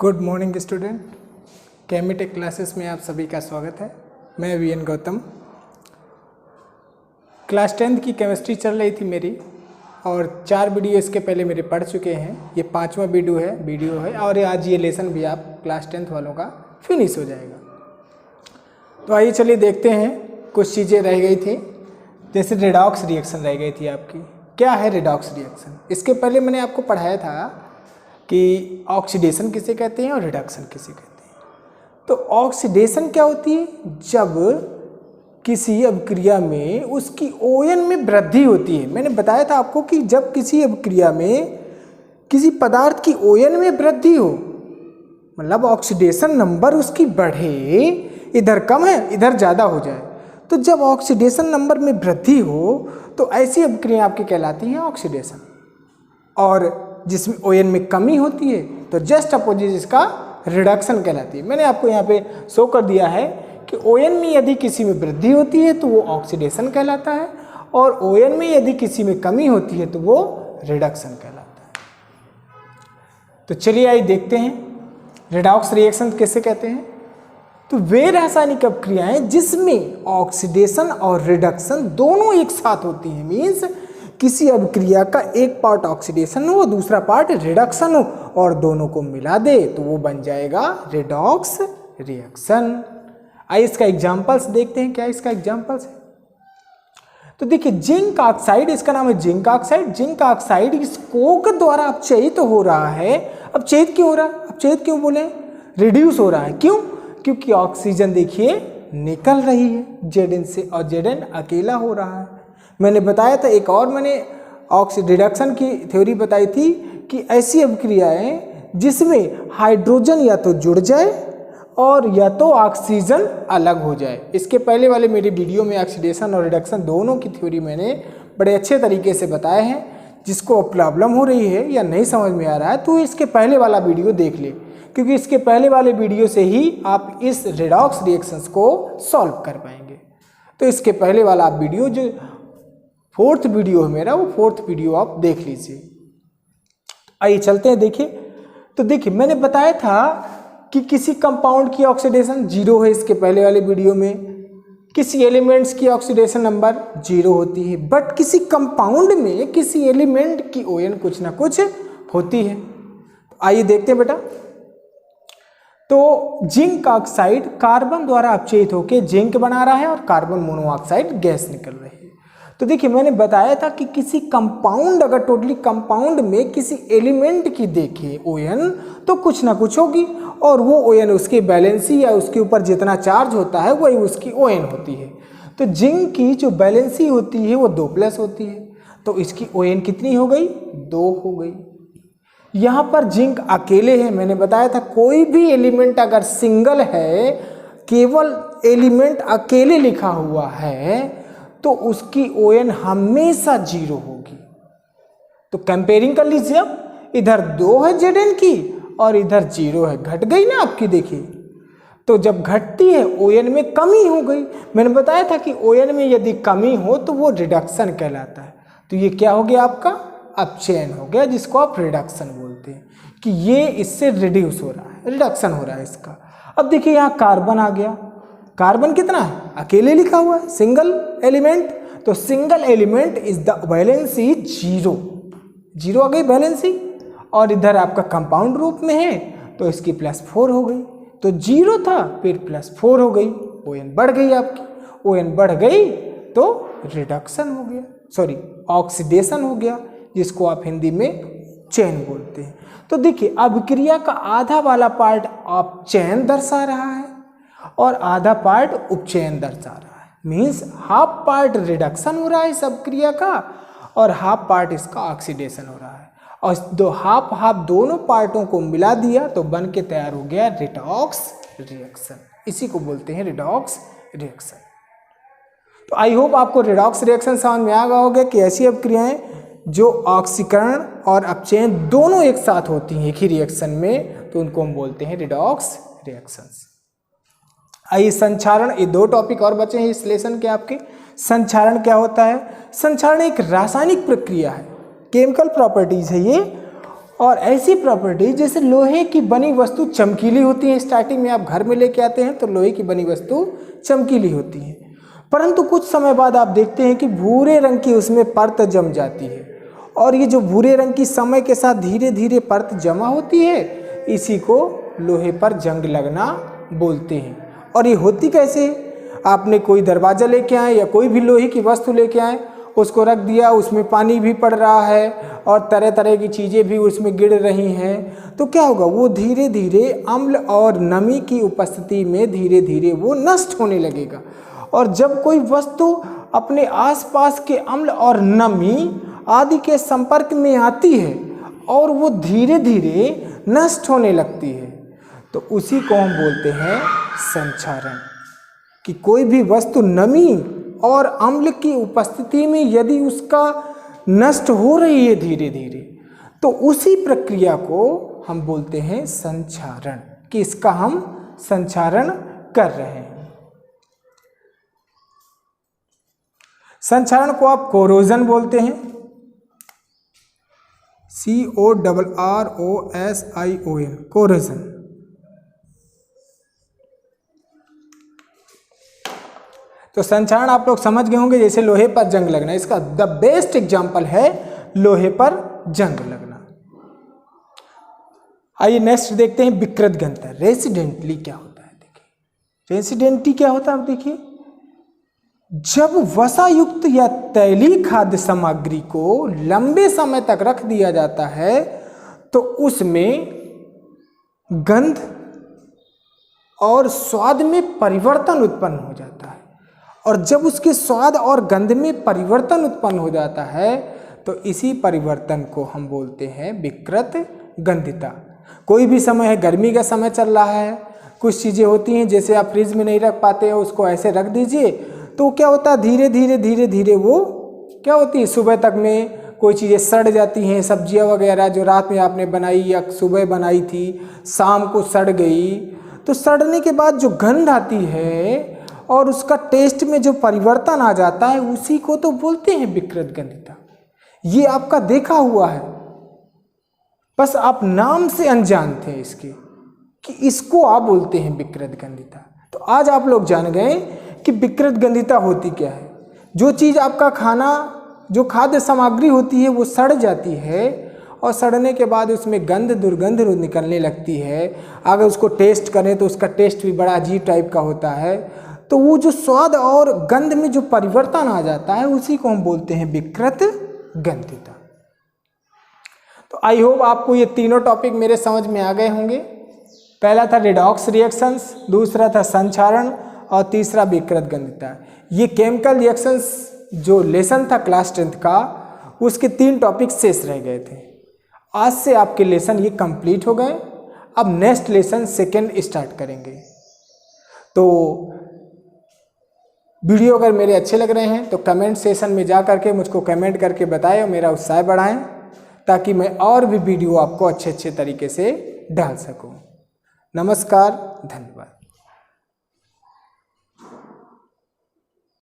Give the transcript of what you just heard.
Good morning student, केमिटेक classes में आप सभी का स्वागत है। मैं वीएन गौतम। क्लास 10th की केमिस्ट्री चल रही थी मेरी और 4 वीडियो इसके पहले मेरे पढ़ चुके हैं। ये 5वां वीडियो है और आज ये लेसन भी आप क्लास 10th वालों का फिनिश हो जाएगा। तो आइए चलिए देखते हैं। कुछ चीज़ें रह गई थी, जैसे रेडॉक्स रिएक्शन रह गई थी आपकी। क्या है रेडॉक्स रिएक्शन? इसके पहले मैंने आपको पढ़ाया था कि ऑक्सीडेशन किसे कहते हैं और रिडक्शन किसे कहते हैं। तो ऑक्सीडेशन क्या होती है? जब किसी अभिक्रिया में उसकी ON में वृद्धि होती है। मैंने बताया था आपको कि जब किसी अभिक्रिया में किसी पदार्थ की ON में वृद्धि हो, मतलब ऑक्सीडेशन नंबर उसकी बढ़े, इधर कम है इधर ज़्यादा हो जाए, तो जब ऑक्सीडेशन नंबर में वृद्धि हो तो ऐसी अभिक्रिया आपकी कहलाती है ऑक्सीडेशन। और जिसमें ON में कमी होती है तो जस्ट अपोजिट इसका रिडक्शन कहलाती है। मैंने आपको यहाँ पे शो कर दिया है कि ON में यदि किसी में वृद्धि होती है तो वो ऑक्सीडेशन कहलाता है और ON में यदि किसी में कमी होती है तो वो रिडक्शन कहलाता है। तो चलिए आइए देखते हैं रेडॉक्स रिएक्शन किसे कहते हैं। तो वे रासायनिक अभिक्रियाएं जिसमें ऑक्सीडेशन और रिडक्शन दोनों एक साथ होती हैं, मीन्स किसी अभिक्रिया का एक पार्ट ऑक्सीडेशन हो दूसरा पार्ट रिडक्शन हो और दोनों को मिला दे तो वो बन जाएगा रेडॉक्स रिएक्शन। आइए इसका एग्जांपल्स देखते हैं। क्या इसका एग्जांपल्स है? तो देखिए, जिंक ऑक्साइड, इसका नाम है जिंक ऑक्साइड। जिंक ऑक्साइड इस कोक द्वारा अपचयित हो रहा है। अपचयित क्यों हो रहा है? अपचयित क्यों बोले? रिड्यूस हो रहा है। क्यों? क्योंकि ऑक्सीजन देखिए निकल रही है Zn से और Zn अकेला हो रहा है। मैंने बताया था, एक और मैंने रिडक्शन की थ्योरी बताई थी कि ऐसी अभिक्रियाएं जिसमें हाइड्रोजन या तो जुड़ जाए और या तो ऑक्सीजन अलग हो जाए। इसके पहले वाले मेरे वीडियो में ऑक्सीडेशन और रिडक्शन दोनों की थ्योरी मैंने बड़े अच्छे तरीके से बताए हैं। जिसको प्रॉब्लम हो रही है या नहीं समझ में आ रहा है तो इसके पहले वाला वीडियो देख ले, क्योंकि इसके पहले वाले वीडियो से ही आप इस रेडॉक्स रिएक्शंस को सॉल्व कर पाएंगे। तो इसके पहले वाला आप वीडियो, जो 4th वीडियो है मेरा, वो 4th वीडियो आप देख लीजिए। आइए चलते हैं। देखिए, तो देखिए मैंने बताया था कि किसी कंपाउंड की ऑक्सीडेशन 0 है। इसके पहले वाले वीडियो में किसी एलिमेंट्स की ऑक्सीडेशन नंबर 0 होती है, बट किसी कंपाउंड में किसी एलिमेंट की ON कुछ ना कुछ होती है। आइए देखते हैं बेटा। तो जिंक ऑक्साइड कार्बन द्वारा अपचयित होकर जिंक बना रहा है और कार्बन मोनोऑक्साइड गैस निकल रही है। तो देखिए, मैंने बताया था कि किसी कंपाउंड, अगर टोटली कंपाउंड में किसी एलिमेंट की देखें ON तो कुछ ना कुछ होगी और वो ON उसकी बैलेंसी या उसके ऊपर जितना चार्ज होता है वही उसकी ON होती है। तो जिंक की जो बैलेंसी होती है वो 2+ होती है, तो इसकी ON कितनी हो गई? 2 हो गई। यहाँ पर जिंक अकेले है। मैंने बताया था कोई भी एलिमेंट अगर सिंगल है, केवल एलिमेंट अकेले लिखा हुआ है, तो उसकी ON हमेशा 0 होगी। तो कंपेयरिंग कर लीजिए। अब इधर 2 है Zn की और इधर 0 है, घट गई ना आपकी। देखिए, तो जब घटती है ON में कमी हो गई। मैंने बताया था कि ON में यदि कमी हो तो वो रिडक्शन कहलाता है। तो ये क्या हो गया आपका? अपचयन हो गया, जिसको आप रिडक्शन बोलते हैं कि ये इससे रिड्यूस हो रहा है, रिडक्शन हो रहा है इसका। अब देखिए यहाँ कार्बन आ गया। कार्बन कितना है? अकेले लिखा हुआ है, सिंगल एलिमेंट। तो single element is the valency 0 आ गई वैलेंसी, और इधर आपका कंपाउंड रूप में है तो इसकी +4 हो गई। तो 0 था फिर +4 हो गई, ON बढ़ गई आपकी। ON बढ़ गई तो रिडक्शन हो गया, सॉरी ऑक्सीडेशन हो गया, जिसको आप हिंदी में चयन बोलते हैं। तो देखिए, अभिक्रिया का आधा वाला पार्ट आप चयन दर्शा रहा है और आधा पार्ट उपचयन दर्शा रहा है। मीन्स हाफ पार्ट रिडक्शन हो रहा है इस अभिक्रिया का और हाफ पार्ट इसका ऑक्सीडेशन हो रहा है। और दो हाफ दोनों पार्टों को मिला दिया तो बन के तैयार हो गया रेडॉक्स रिएक्शन। इसी को बोलते हैं रेडॉक्स रिएक्शन। तो आई होप आपको रेडॉक्स रिएक्शन समझ में आ गया होगा कि ऐसी अभिक्रियाएं जो ऑक्सीकरण और अपचयन दोनों एक साथ होती हैं एक ही रिएक्शन में, तो उनको हम बोलते हैं रेडॉक्स रिएक्शंस। आइए संक्षारण, ये 2 टॉपिक और बचे हैं इस लेसन के आपके। संक्षारण क्या होता है? संक्षारण एक रासायनिक प्रक्रिया है, केमिकल प्रॉपर्टीज है ये, और ऐसी प्रॉपर्टी जैसे लोहे की बनी वस्तु चमकीली होती है, स्टार्टिंग में आप घर में लेके आते हैं तो लोहे की बनी वस्तु चमकीली होती है, परंतु कुछ समय बाद आप देखते हैं कि भूरे रंग की उसमें परत जम जाती है, और ये जो भूरे रंग की समय के साथ धीरे धीरे परत जमा होती है, इसी को लोहे पर जंग लगना बोलते हैं। और ये होती कैसे? आपने कोई दरवाज़ा लेके आए या कोई भी लोहे की वस्तु लेके आए, उसको रख दिया, उसमें पानी भी पड़ रहा है और तरह तरह की चीज़ें भी उसमें गिर रही हैं, तो क्या होगा? वो धीरे धीरे अम्ल और नमी की उपस्थिति में धीरे धीरे वो नष्ट होने लगेगा। और जब कोई वस्तु अपने आसपास के अम्ल और नमी आदि के संपर्क में आती है और वो धीरे धीरे नष्ट होने लगती है, तो उसी को हम बोलते हैं संक्षारण। कि कोई भी वस्तु नमी और अम्ल की उपस्थिति में यदि उसका नष्ट हो रही है धीरे धीरे, तो उसी प्रक्रिया को हम बोलते हैं संक्षारण, कि इसका हम संक्षारण कर रहे हैं। संक्षारण को आप कोरोजन बोलते हैं, CORROSION, कोरोजन। तो संक्षारण आप लोग समझ गए होंगे, जैसे लोहे पर जंग लगना, इसका द बेस्ट एग्जांपल है लोहे पर जंग लगना। आइए नेक्स्ट देखते हैं विकृत घनता। रेसिडेंटली क्या होता है? देखिए रेसिडेंटली क्या होता है, आप देखिए, जब वसायुक्त या तैलीय खाद्य सामग्री को लंबे समय तक रख दिया जाता है तो उसमें गंध और स्वाद में परिवर्तन उत्पन्न हो जाता है, और जब उसके स्वाद और गंध में परिवर्तन उत्पन्न हो जाता है तो इसी परिवर्तन को हम बोलते हैं विकृत गंधिता। कोई भी समय है, गर्मी का समय चल रहा है, कुछ चीज़ें होती हैं जैसे आप फ्रिज में नहीं रख पाते हो, उसको ऐसे रख दीजिए, तो क्या होता है धीरे धीरे वो क्या होती है, सुबह तक में कोई चीज़ें सड़ जाती हैं, सब्जियां वगैरह जो रात में आपने बनाई या सुबह बनाई थी, शाम को सड़ गई, तो सड़ने के बाद जो गंध आती है और उसका टेस्ट में जो परिवर्तन आ जाता है, उसी को तो बोलते हैं विकृत गंधिता। ये आपका देखा हुआ है, बस आप नाम से अनजान थे इसके, कि इसको आप बोलते हैं विकृत गंधिता। तो आज आप लोग जान गए कि विकृत गंधिता होती क्या है। जो चीज़ आपका खाना, जो खाद्य सामग्री होती है वो सड़ जाती है और सड़ने के बाद उसमें गंध दुर्गंध निकलने लगती है, अगर उसको टेस्ट करें तो उसका टेस्ट भी बड़ा अजीब टाइप का होता है, तो वो जो स्वाद और गंध में जो परिवर्तन आ जाता है उसी को हम बोलते हैं विकृत गंधिता। तो आई होप आपको ये तीनों टॉपिक मेरे समझ में आ गए होंगे। पहला था रिडॉक्स रिएक्शंस, दूसरा था संक्षारण और तीसरा विकृत गंधिता। ये केमिकल रिएक्शंस जो लेसन था क्लास 10th का, उसके 3 टॉपिक शेष रह गए थे। आज से आपके लेसन ये कंप्लीट हो गए। अब नेक्स्ट लेसन 2nd स्टार्ट करेंगे। तो वीडियो अगर मेरे अच्छे लग रहे हैं तो कमेंट सेशन में जा करके मुझको कमेंट करके बताएं और मेरा उत्साह बढ़ाएं, ताकि मैं और भी वीडियो आपको अच्छे तरीके से डाल सकूं। नमस्कार, धन्यवाद।